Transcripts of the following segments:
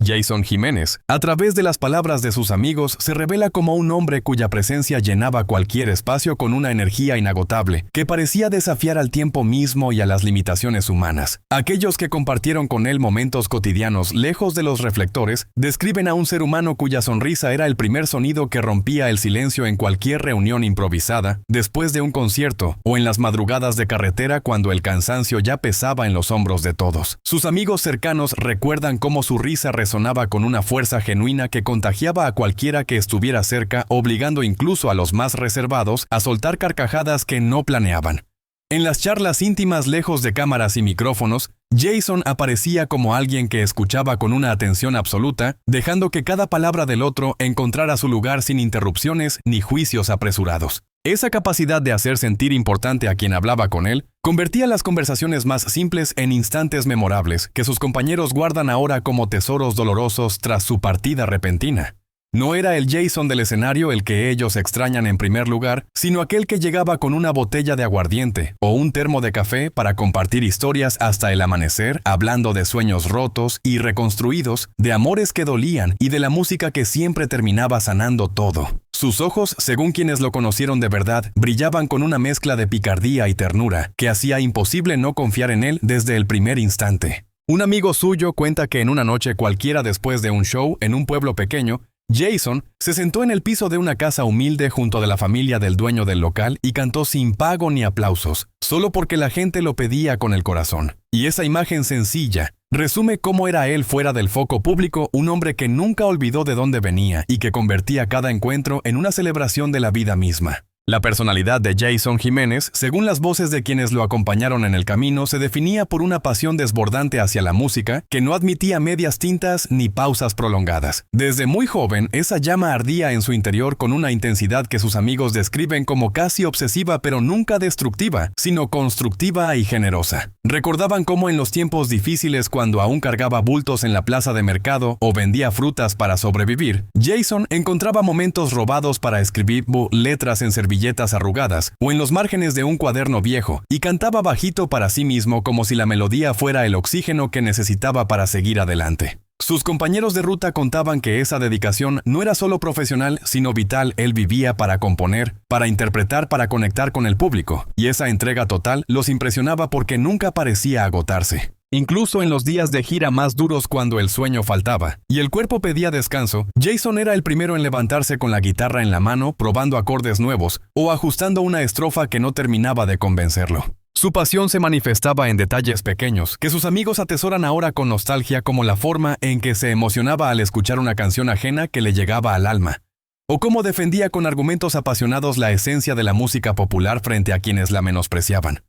Jason Jiménez, a través de las palabras de sus amigos, se revela como un hombre cuya presencia llenaba cualquier espacio con una energía inagotable, que parecía desafiar al tiempo mismo y a las limitaciones humanas. Aquellos que compartieron con él momentos cotidianos lejos de los reflectores, describen a un ser humano cuya sonrisa era el primer sonido que rompía el silencio en cualquier reunión improvisada, después de un concierto, o en las madrugadas de carretera cuando el cansancio ya pesaba en los hombros de todos. Sus amigos cercanos recuerdan cómo su risa resonaba con una fuerza genuina que contagiaba a cualquiera que estuviera cerca, obligando incluso a los más reservados a soltar carcajadas que no planeaban. En las charlas íntimas lejos de cámaras y micrófonos, Jason aparecía como alguien que escuchaba con una atención absoluta, dejando que cada palabra del otro encontrara su lugar sin interrupciones ni juicios apresurados. Esa capacidad de hacer sentir importante a quien hablaba con él convertía las conversaciones más simples en instantes memorables que sus compañeros guardan ahora como tesoros dolorosos tras su partida repentina. No era el Jason del escenario el que ellos extrañan en primer lugar, sino aquel que llegaba con una botella de aguardiente o un termo de café para compartir historias hasta el amanecer, hablando de sueños rotos y reconstruidos, de amores que dolían y de la música que siempre terminaba sanando todo. Sus ojos, según quienes lo conocieron de verdad, brillaban con una mezcla de picardía y ternura que hacía imposible no confiar en él desde el primer instante. Un amigo suyo cuenta que en una noche cualquiera después de un show en un pueblo pequeño, Jason se sentó en el piso de una casa humilde junto a la familia del dueño del local y cantó sin pago ni aplausos, solo porque la gente lo pedía con el corazón. Y esa imagen sencilla resume cómo era él fuera del foco público, un hombre que nunca olvidó de dónde venía y que convertía cada encuentro en una celebración de la vida misma. La personalidad de Jason Jiménez, según las voces de quienes lo acompañaron en el camino, se definía por una pasión desbordante hacia la música que no admitía medias tintas ni pausas prolongadas. Desde muy joven, esa llama ardía en su interior con una intensidad que sus amigos describen como casi obsesiva pero nunca destructiva, sino constructiva y generosa. Recordaban cómo en los tiempos difíciles, cuando aún cargaba bultos en la plaza de mercado o vendía frutas para sobrevivir, Jason encontraba momentos robados para escribir letras en servilletas arrugadas o en los márgenes de un cuaderno viejo, y cantaba bajito para sí mismo como si la melodía fuera el oxígeno que necesitaba para seguir adelante. Sus compañeros de ruta contaban que esa dedicación no era solo profesional, sino vital. Él vivía para componer, para interpretar, para conectar con el público, y esa entrega total los impresionaba porque nunca parecía agotarse. Incluso en los días de gira más duros, cuando el sueño faltaba y el cuerpo pedía descanso, Jason era el primero en levantarse con la guitarra en la mano, probando acordes nuevos o ajustando una estrofa que no terminaba de convencerlo. Su pasión se manifestaba en detalles pequeños que sus amigos atesoran ahora con nostalgia, como la forma en que se emocionaba al escuchar una canción ajena que le llegaba al alma, o cómo defendía con argumentos apasionados la esencia de la música popular frente a quienes la menospreciaban.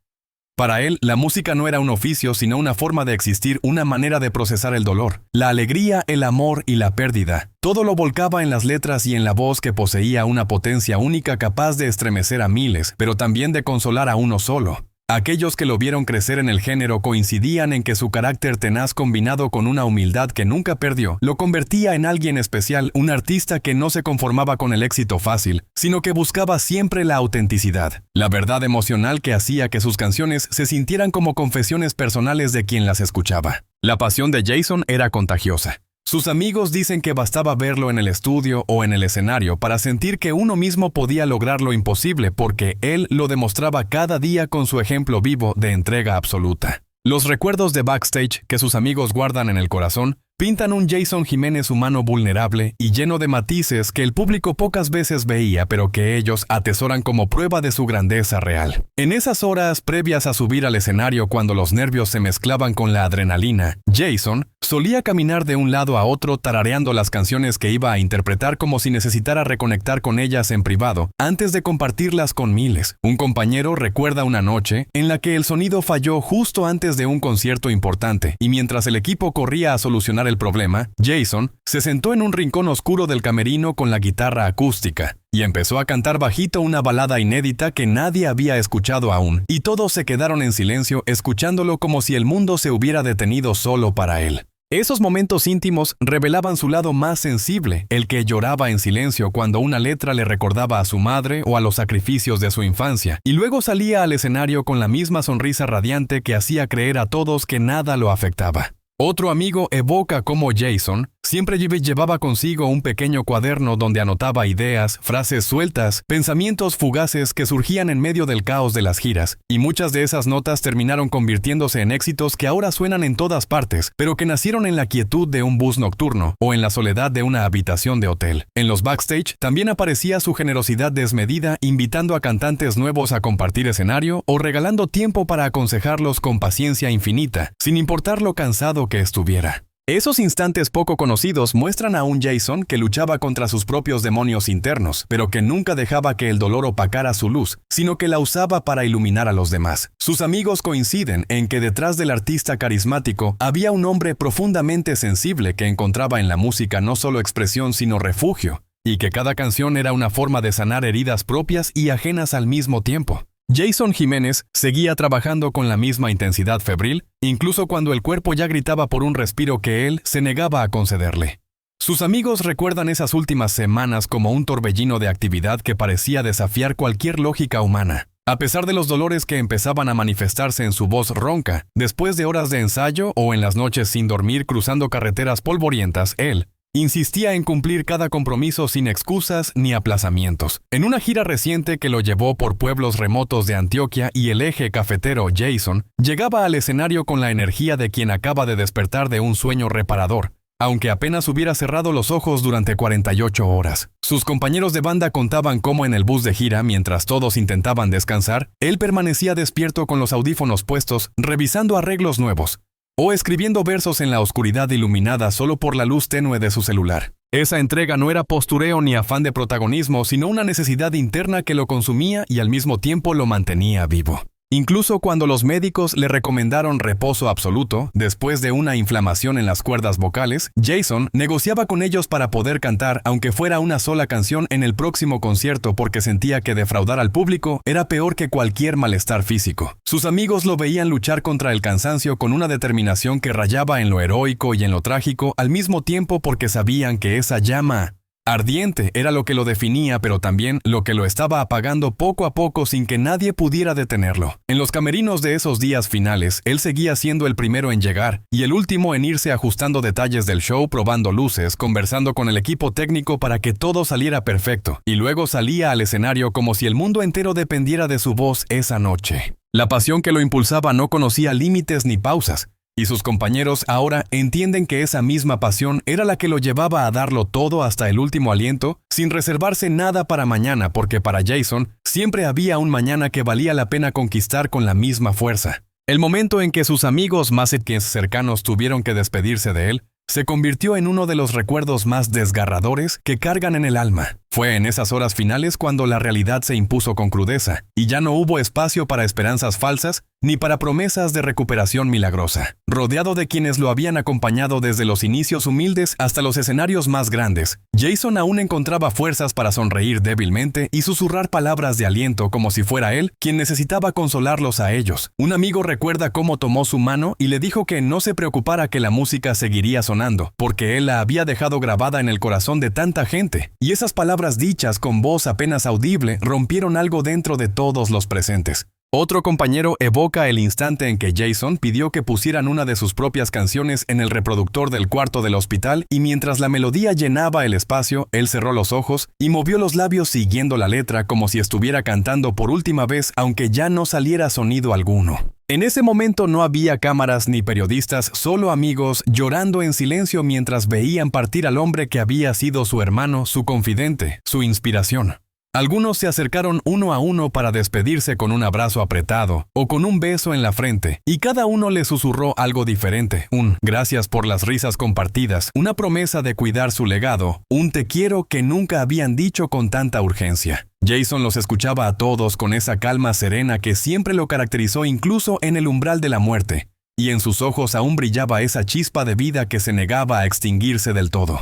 Para él, la música no era un oficio, sino una forma de existir, una manera de procesar el dolor, la alegría, el amor y la pérdida. Todo lo volcaba en las letras y en la voz, que poseía una potencia única capaz de estremecer a miles, pero también de consolar a uno solo. Aquellos que lo vieron crecer en el género coincidían en que su carácter tenaz, combinado con una humildad que nunca perdió, lo convertía en alguien especial, un artista que no se conformaba con el éxito fácil, sino que buscaba siempre la autenticidad, la verdad emocional que hacía que sus canciones se sintieran como confesiones personales de quien las escuchaba. La pasión de Jason era contagiosa. Sus amigos dicen que bastaba verlo en el estudio o en el escenario para sentir que uno mismo podía lograr lo imposible, porque él lo demostraba cada día con su ejemplo vivo de entrega absoluta. Los recuerdos de backstage que sus amigos guardan en el corazón pintan un Jason Jiménez humano, vulnerable y lleno de matices que el público pocas veces veía, pero que ellos atesoran como prueba de su grandeza real. En esas horas previas a subir al escenario, cuando los nervios se mezclaban con la adrenalina, Jason solía caminar de un lado a otro tarareando las canciones que iba a interpretar, como si necesitara reconectar con ellas en privado antes de compartirlas con miles. Un compañero recuerda una noche en la que el sonido falló justo antes de un concierto importante, y mientras el equipo corría a solucionar el problema, Jason se sentó en un rincón oscuro del camerino con la guitarra acústica y empezó a cantar bajito una balada inédita que nadie había escuchado aún, y todos se quedaron en silencio escuchándolo, como si el mundo se hubiera detenido solo para él. Esos momentos íntimos revelaban su lado más sensible, el que lloraba en silencio cuando una letra le recordaba a su madre o a los sacrificios de su infancia, y luego salía al escenario con la misma sonrisa radiante que hacía creer a todos que nada lo afectaba. Otro amigo evoca cómo Jason Siempre llevaba consigo un pequeño cuaderno donde anotaba ideas, frases sueltas, pensamientos fugaces que surgían en medio del caos de las giras, y muchas de esas notas terminaron convirtiéndose en éxitos que ahora suenan en todas partes, pero que nacieron en la quietud de un bus nocturno o en la soledad de una habitación de hotel. En los backstage también aparecía su generosidad desmedida, invitando a cantantes nuevos a compartir escenario o regalando tiempo para aconsejarlos con paciencia infinita, sin importar lo cansado que estuviera. Esos instantes poco conocidos muestran a un Jason que luchaba contra sus propios demonios internos, pero que nunca dejaba que el dolor opacara su luz, sino que la usaba para iluminar a los demás. Sus amigos coinciden en que detrás del artista carismático había un hombre profundamente sensible que encontraba en la música no solo expresión sino refugio, y que cada canción era una forma de sanar heridas propias y ajenas al mismo tiempo. Jason Jiménez seguía trabajando con la misma intensidad febril, incluso cuando el cuerpo ya gritaba por un respiro que él se negaba a concederle. Sus amigos recuerdan esas últimas semanas como un torbellino de actividad que parecía desafiar cualquier lógica humana. A pesar de los dolores que empezaban a manifestarse en su voz ronca, después de horas de ensayo o en las noches sin dormir cruzando carreteras polvorientas, él insistía en cumplir cada compromiso sin excusas ni aplazamientos. En una gira reciente que lo llevó por pueblos remotos de Antioquia y el eje cafetero, Jason llegaba al escenario con la energía de quien acaba de despertar de un sueño reparador, aunque apenas hubiera cerrado los ojos durante 48 horas. Sus compañeros de banda contaban cómo en el bus de gira, mientras todos intentaban descansar, él permanecía despierto con los audífonos puestos, revisando arreglos nuevos, o escribiendo versos en la oscuridad iluminada solo por la luz tenue de su celular. Esa entrega no era postureo ni afán de protagonismo, sino una necesidad interna que lo consumía y al mismo tiempo lo mantenía vivo. Incluso cuando los médicos le recomendaron reposo absoluto, después de una inflamación en las cuerdas vocales, Jason negociaba con ellos para poder cantar aunque fuera una sola canción en el próximo concierto porque sentía que defraudar al público era peor que cualquier malestar físico. Sus amigos lo veían luchar contra el cansancio con una determinación que rayaba en lo heroico y en lo trágico al mismo tiempo porque sabían que esa llama ardiente era lo que lo definía, pero también lo que lo estaba apagando poco a poco sin que nadie pudiera detenerlo. En los camerinos de esos días finales, él seguía siendo el primero en llegar y el último en irse ajustando detalles del show, probando luces, conversando con el equipo técnico para que todo saliera perfecto, y luego salía al escenario como si el mundo entero dependiera de su voz esa noche. La pasión que lo impulsaba no conocía límites ni pausas, y sus compañeros ahora entienden que esa misma pasión era la que lo llevaba a darlo todo hasta el último aliento, sin reservarse nada para mañana, porque para Jason siempre había un mañana que valía la pena conquistar con la misma fuerza. El momento en que sus amigos más cercanos tuvieron que despedirse de él, se convirtió en uno de los recuerdos más desgarradores que cargan en el alma. Fue en esas horas finales cuando la realidad se impuso con crudeza, y ya no hubo espacio para esperanzas falsas ni para promesas de recuperación milagrosa. Rodeado de quienes lo habían acompañado desde los inicios humildes hasta los escenarios más grandes, Jason aún encontraba fuerzas para sonreír débilmente y susurrar palabras de aliento como si fuera él quien necesitaba consolarlos a ellos. Un amigo recuerda cómo tomó su mano y le dijo que no se preocupara, que la música seguiría sonando, porque él la había dejado grabada en el corazón de tanta gente, y esas palabras dichas con voz apenas audible rompieron algo dentro de todos los presentes. Otro compañero evoca el instante en que Jason pidió que pusieran una de sus propias canciones en el reproductor del cuarto del hospital y mientras la melodía llenaba el espacio, él cerró los ojos y movió los labios siguiendo la letra como si estuviera cantando por última vez, aunque ya no saliera sonido alguno. En ese momento no había cámaras ni periodistas, solo amigos llorando en silencio mientras veían partir al hombre que había sido su hermano, su confidente, su inspiración. Algunos se acercaron uno a uno para despedirse con un abrazo apretado o con un beso en la frente, y cada uno le susurró algo diferente: un gracias por las risas compartidas, una promesa de cuidar su legado, un te quiero que nunca habían dicho con tanta urgencia. Jason los escuchaba a todos con esa calma serena que siempre lo caracterizó incluso en el umbral de la muerte, y en sus ojos aún brillaba esa chispa de vida que se negaba a extinguirse del todo.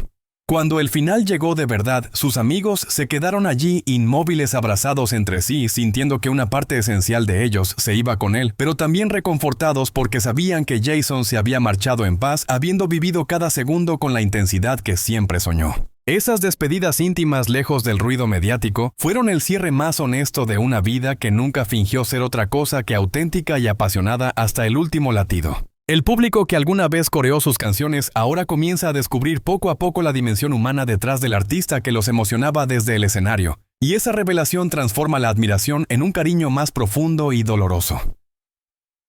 Cuando el final llegó de verdad, sus amigos se quedaron allí inmóviles, abrazados entre sí, sintiendo que una parte esencial de ellos se iba con él, pero también reconfortados porque sabían que Jason se había marchado en paz, habiendo vivido cada segundo con la intensidad que siempre soñó. Esas despedidas íntimas lejos del ruido mediático fueron el cierre más honesto de una vida que nunca fingió ser otra cosa que auténtica y apasionada hasta el último latido. El público que alguna vez coreó sus canciones ahora comienza a descubrir poco a poco la dimensión humana detrás del artista que los emocionaba desde el escenario, y esa revelación transforma la admiración en un cariño más profundo y doloroso.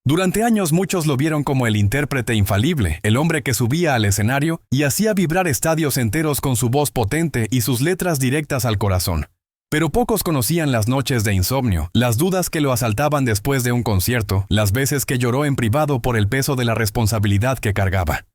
Durante años muchos lo vieron como el intérprete infalible, el hombre que subía al escenario y hacía vibrar estadios enteros con su voz potente y sus letras directas al corazón. Pero pocos conocían las noches de insomnio, las dudas que lo asaltaban después de un concierto, las veces que lloró en privado por el peso de la responsabilidad que cargaba.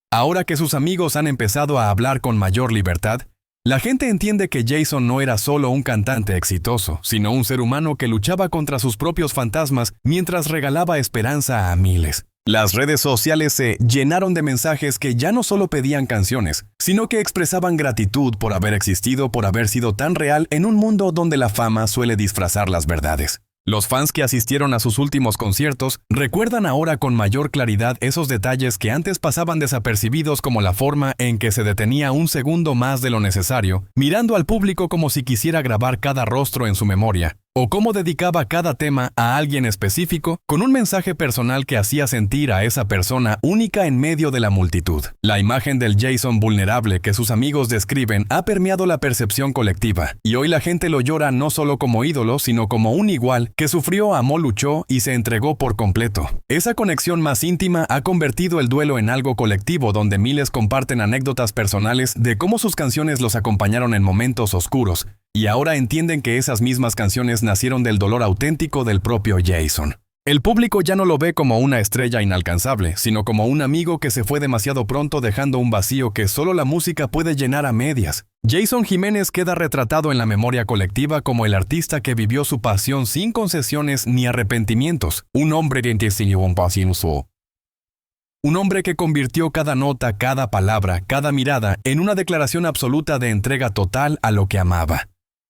Ahora que sus amigos han empezado a hablar con mayor libertad, la gente entiende que Jason no era solo un cantante exitoso, sino un ser humano que luchaba contra sus propios fantasmas mientras regalaba esperanza a miles. Las redes sociales se llenaron de mensajes que ya no solo pedían canciones, sino que expresaban gratitud por haber existido, por haber sido tan real en un mundo donde la fama suele disfrazar las verdades. Los fans que asistieron a sus últimos conciertos recuerdan ahora con mayor claridad esos detalles que antes pasaban desapercibidos, como la forma en que se detenía un segundo más de lo necesario, mirando al público como si quisiera grabar cada rostro en su memoria, o cómo dedicaba cada tema a alguien específico con un mensaje personal que hacía sentir a esa persona única en medio de la multitud. La imagen del Jason vulnerable que sus amigos describen ha permeado la percepción colectiva, y hoy la gente lo llora no solo como ídolo, sino como un igual que sufrió, amó, luchó y se entregó por completo. Esa conexión más íntima ha convertido el duelo en algo colectivo, donde miles comparten anécdotas personales de cómo sus canciones los acompañaron en momentos oscuros, y ahora entienden que esas mismas canciones nacieron del dolor auténtico del propio Jason. El público ya no lo ve como una estrella inalcanzable, sino como un amigo que se fue demasiado pronto, dejando un vacío que solo la música puede llenar a medias. Jason Jiménez queda retratado en la memoria colectiva como el artista que vivió su pasión sin concesiones ni arrepentimientos, un hombre un hombre que convirtió cada nota, cada palabra, cada mirada en una declaración absoluta de entrega total a lo que amaba.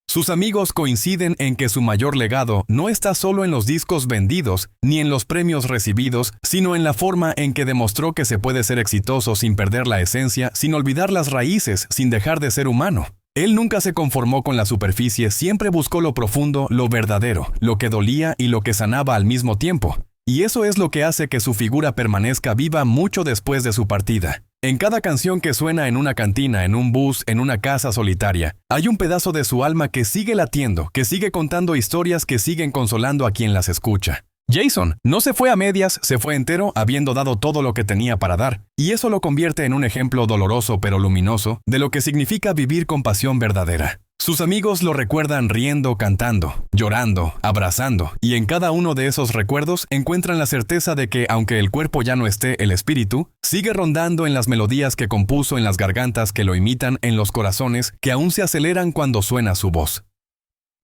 Sus amigos coinciden en que su mayor legado no está solo en los discos vendidos ni en los premios recibidos, sino en la forma en que demostró que se puede ser exitoso sin perder la esencia, sin olvidar las raíces, sin dejar de ser humano. Él nunca se conformó con la superficie, siempre buscó lo profundo, lo verdadero, lo que dolía y lo que sanaba al mismo tiempo. Y eso es lo que hace que su figura permanezca viva mucho después de su partida. En cada canción que suena en una cantina, en un bus, en una casa solitaria, hay un pedazo de su alma que sigue latiendo, que sigue contando historias que siguen consolando a quien las escucha. Jason no se fue a medias, se fue entero, habiendo dado todo lo que tenía para dar, y eso lo convierte en un ejemplo doloroso pero luminoso de lo que significa vivir con pasión verdadera. Sus amigos lo recuerdan riendo, cantando, llorando, abrazando, y en cada uno de esos recuerdos encuentran la certeza de que, aunque el cuerpo ya no esté, el espíritu sigue rondando en las melodías que compuso, en las gargantas que lo imitan, en los corazones que aún se aceleran cuando suena su voz.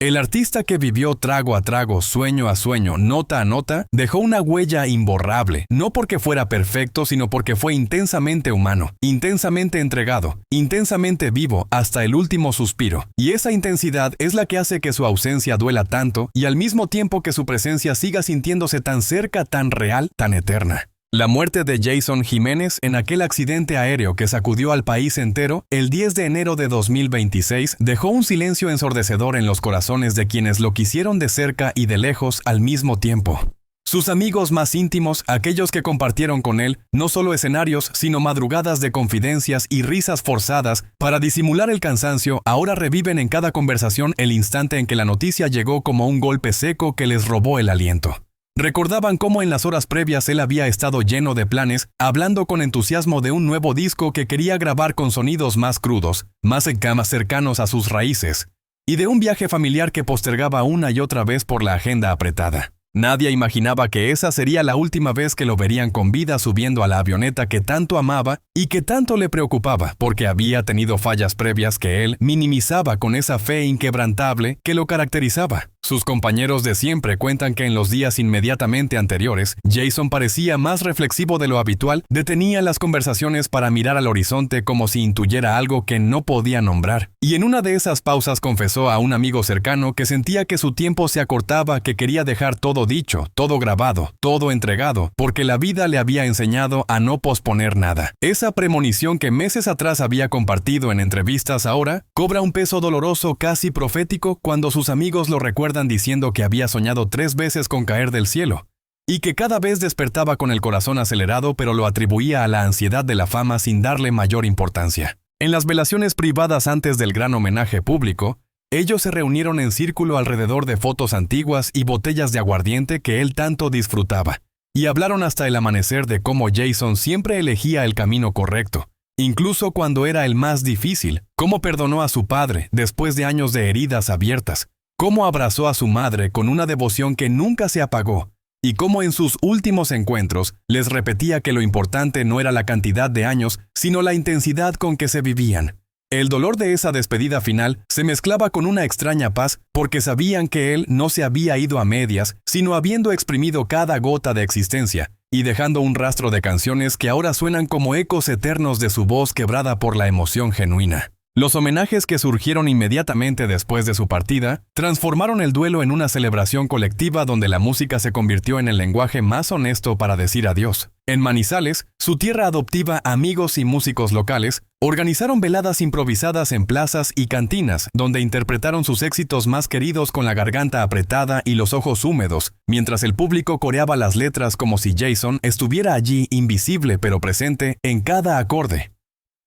El artista que vivió trago a trago, sueño a sueño, nota a nota, dejó una huella imborrable, no porque fuera perfecto, sino porque fue intensamente humano, intensamente entregado, intensamente vivo hasta el último suspiro. Y esa intensidad es la que hace que su ausencia duela tanto y al mismo tiempo que su presencia siga sintiéndose tan cerca, tan real, tan eterna. La muerte de Jason Jiménez en aquel accidente aéreo que sacudió al país entero el 10 de enero de 2026 dejó un silencio ensordecedor en los corazones de quienes lo quisieron de cerca y de lejos al mismo tiempo. Sus amigos más íntimos, aquellos que compartieron con él, no solo escenarios, sino madrugadas de confidencias y risas forzadas para disimular el cansancio, ahora reviven en cada conversación el instante en que la noticia llegó como un golpe seco que les robó el aliento. Recordaban cómo en las horas previas él había estado lleno de planes, hablando con entusiasmo de un nuevo disco que quería grabar con sonidos más crudos, más cercanos a sus raíces, y de un viaje familiar que postergaba una y otra vez por la agenda apretada. Nadie imaginaba que esa sería la última vez que lo verían con vida subiendo a la avioneta que tanto amaba y que tanto le preocupaba, porque había tenido fallas previas que él minimizaba con esa fe inquebrantable que lo caracterizaba. Sus compañeros de siempre cuentan que en los días inmediatamente anteriores, Jason parecía más reflexivo de lo habitual, detenía las conversaciones para mirar al horizonte como si intuyera algo que no podía nombrar. Y en una de esas pausas confesó a un amigo cercano que sentía que su tiempo se acortaba, que quería dejar todo dicho, todo grabado, todo entregado, porque la vida le había enseñado a no posponer nada. Esa premonición que meses atrás había compartido en entrevistas ahora cobra un peso doloroso, casi profético, cuando sus amigos lo recuerdan diciendo que había soñado 3 veces con caer del cielo. y que cada vez despertaba con el corazón acelerado, pero lo atribuía a la ansiedad de la fama sin darle mayor importancia. En las velaciones privadas antes del gran homenaje público, ellos se reunieron en círculo alrededor de fotos antiguas y botellas de aguardiente que él tanto disfrutaba, y hablaron hasta el amanecer de cómo Jason siempre elegía el camino correcto, incluso cuando era el más difícil, cómo perdonó a su padre después de años de heridas abiertas, cómo abrazó a su madre con una devoción que nunca se apagó, y cómo en sus últimos encuentros les repetía que lo importante no era la cantidad de años, sino la intensidad con que se vivían. El dolor de esa despedida final se mezclaba con una extraña paz porque sabían que él no se había ido a medias, sino habiendo exprimido cada gota de existencia y dejando un rastro de canciones que ahora suenan como ecos eternos de su voz quebrada por la emoción genuina. Los homenajes que surgieron inmediatamente después de su partida transformaron el duelo en una celebración colectiva donde la música se convirtió en el lenguaje más honesto para decir adiós. En Manizales, su tierra adoptiva, amigos y músicos locales organizaron veladas improvisadas en plazas y cantinas donde interpretaron sus éxitos más queridos con la garganta apretada y los ojos húmedos, mientras el público coreaba las letras como si Jason estuviera allí invisible pero presente en cada acorde.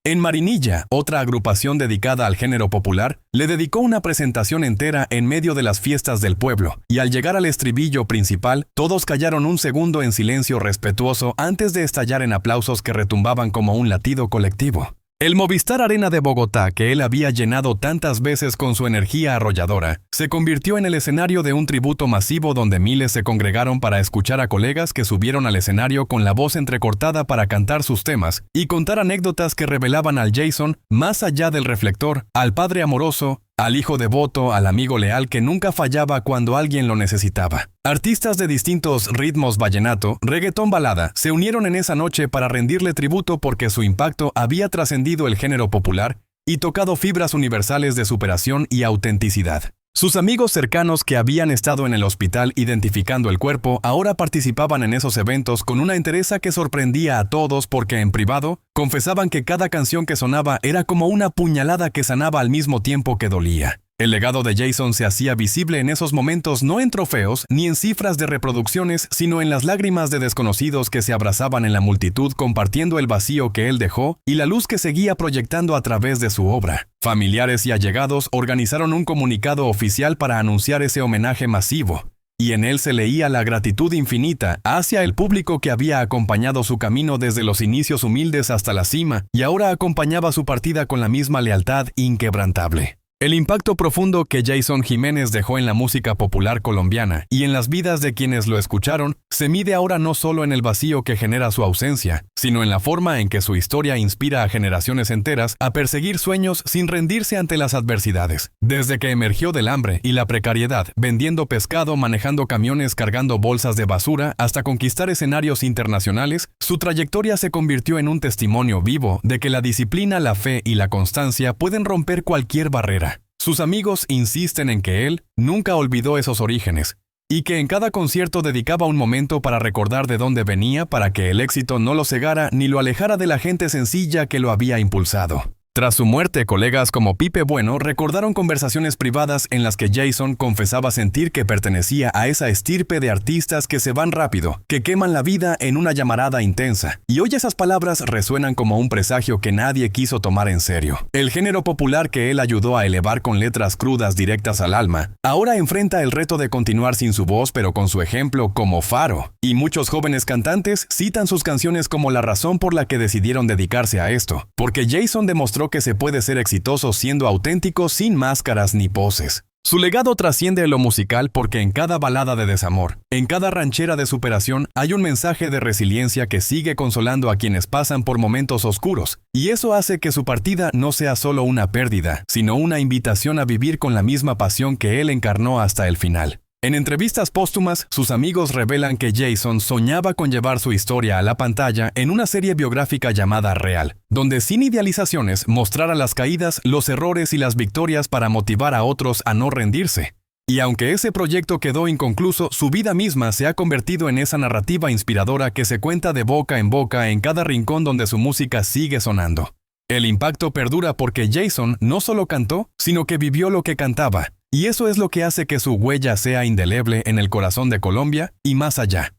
En Marinilla, otra agrupación dedicada al género popular, le dedicó una presentación entera en medio de las fiestas del pueblo, y al llegar al estribillo principal, todos callaron un segundo en silencio respetuoso antes de estallar en aplausos que retumbaban como un latido colectivo. El Movistar Arena de Bogotá, que él había llenado tantas veces con su energía arrolladora, se convirtió en el escenario de un tributo masivo donde miles se congregaron para escuchar a colegas que subieron al escenario con la voz entrecortada para cantar sus temas y contar anécdotas que revelaban al Jason más allá del reflector, al padre amoroso, al hijo devoto, al amigo leal que nunca fallaba cuando alguien lo necesitaba. Artistas de distintos ritmos vallenato, reggaetón, balada, se unieron en esa noche para rendirle tributo porque su impacto había trascendido el género popular y tocado fibras universales de superación y autenticidad. Sus amigos cercanos que habían estado en el hospital identificando el cuerpo ahora participaban en esos eventos con una entereza que sorprendía a todos porque en privado confesaban que cada canción que sonaba era como una puñalada que sanaba al mismo tiempo que dolía. El legado de Jason se hacía visible en esos momentos no en trofeos ni en cifras de reproducciones, sino en las lágrimas de desconocidos que se abrazaban en la multitud compartiendo el vacío que él dejó y la luz que seguía proyectando a través de su obra. Familiares y allegados organizaron un comunicado oficial para anunciar ese homenaje masivo, y en él se leía la gratitud infinita hacia el público que había acompañado su camino desde los inicios humildes hasta la cima y ahora acompañaba su partida con la misma lealtad inquebrantable. El impacto profundo que Jason Jiménez dejó en la música popular colombiana y en las vidas de quienes lo escucharon se mide ahora no solo en el vacío que genera su ausencia, sino en la forma en que su historia inspira a generaciones enteras a perseguir sueños sin rendirse ante las adversidades. Desde que emergió del hambre y la precariedad, vendiendo pescado, manejando camiones, cargando bolsas de basura, hasta conquistar escenarios internacionales, su trayectoria se convirtió en un testimonio vivo de que la disciplina, la fe y la constancia pueden romper cualquier barrera. Sus amigos insisten en que él nunca olvidó esos orígenes y que en cada concierto dedicaba un momento para recordar de dónde venía para que el éxito no lo cegara ni lo alejara de la gente sencilla que lo había impulsado. Tras su muerte, colegas como Pipe Bueno recordaron conversaciones privadas en las que Jason confesaba sentir que pertenecía a esa estirpe de artistas que se van rápido, que queman la vida en una llamarada intensa. Y hoy esas palabras resuenan como un presagio que nadie quiso tomar en serio. El género popular que él ayudó a elevar con letras crudas directas al alma, ahora enfrenta el reto de continuar sin su voz pero con su ejemplo como faro. Y muchos jóvenes cantantes citan sus canciones como la razón por la que decidieron dedicarse a esto, porque Jason demostró que se puede ser exitoso siendo auténtico sin máscaras ni poses. Su legado trasciende lo musical porque en cada balada de desamor, en cada ranchera de superación, hay un mensaje de resiliencia que sigue consolando a quienes pasan por momentos oscuros, y eso hace que su partida no sea solo una pérdida, sino una invitación a vivir con la misma pasión que él encarnó hasta el final. En entrevistas póstumas, sus amigos revelan que Jason soñaba con llevar su historia a la pantalla en una serie biográfica llamada Real, donde sin idealizaciones mostrara las caídas, los errores y las victorias para motivar a otros a no rendirse. Y aunque ese proyecto quedó inconcluso, su vida misma se ha convertido en esa narrativa inspiradora que se cuenta de boca en cada rincón donde su música sigue sonando. El impacto perdura porque Jason no solo cantó, sino que vivió lo que cantaba. Y eso es lo que hace que su huella sea indeleble en el corazón de Colombia y más allá.